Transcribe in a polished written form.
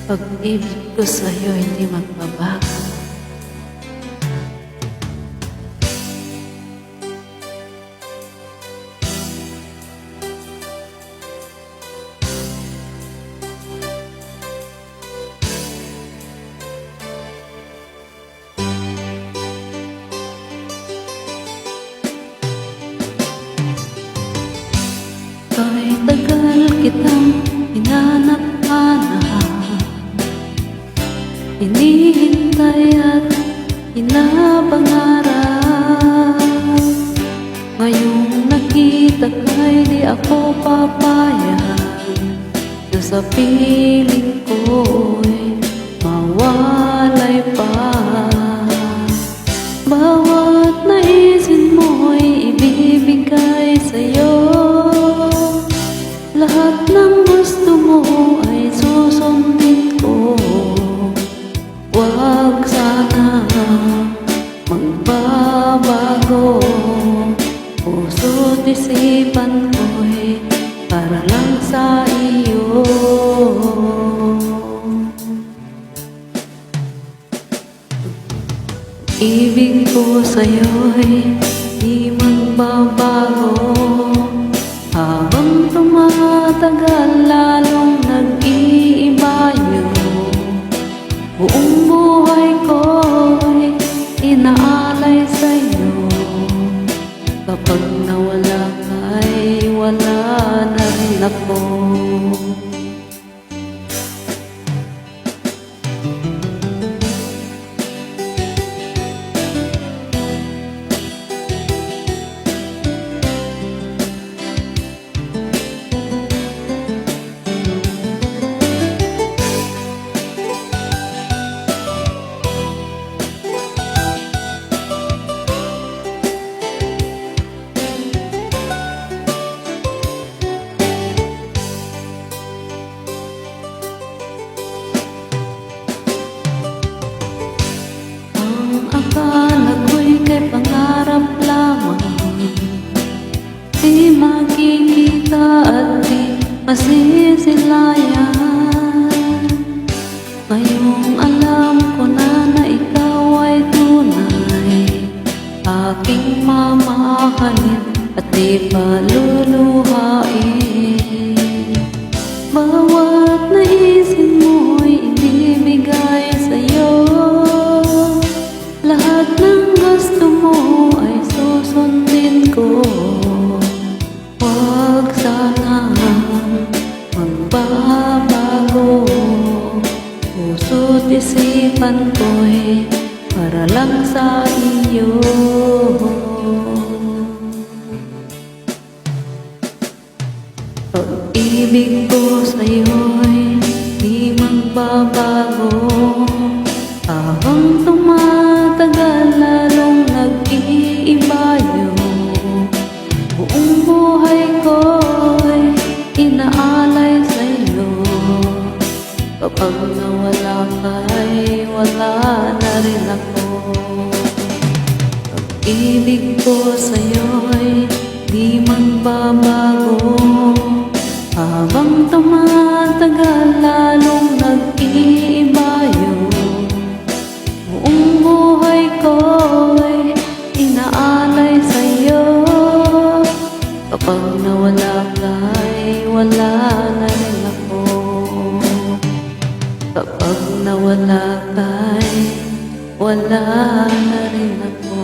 Pag-ibig ko sa'yo hindi magbabago. Kahit tagal kitang hinanap-hanap, hinihintay at hinapangarap. Ngayong nakita ka'y di ako papayag na sa piling ko'y mawalay pa. Bawat naisin mo'y ibibigay sa'yo. Lahat ng gusto mo ay susundin ko. Huwag sana magbabago. Puso't isipan ko'y para lang sa iyo. Ibig ko sa'yo'y di magbabago. Habang tumatagal lalong nag-iiba yun. Buong buhay ko'y inaalay sa'yo. Kapag nawala ka'y wala na rin ako. Akala ko'y kay pangarap lamang, di makikita at di masisilayan. Ngayong alam ko na ikaw ay tunay, aking mamahalin at di paluluhain. Bawat naisin mo'y ibibigay sa'yo. Lahat ng gusto mo ay susundin ko. Huwag sana magbabago. Puso't isipan ko'y para lang sa iyo. Pag-ibig ko sa'yo'y di magbabago. Habang tumatagal lalong nag-iiba yun. Buong buhay ko'y inaalay sa'yo. Kapag nawala ka'y wala na rin ako. Pag-ibig ko sa'yo'y di magbabago. Habang tumatagal lalong nag-iiba yun. Buong buhay ko'y inaalay sa'yo. Kapag nawala ka'y wala na rin ako. Kapag nawala ka'y wala na rin ako.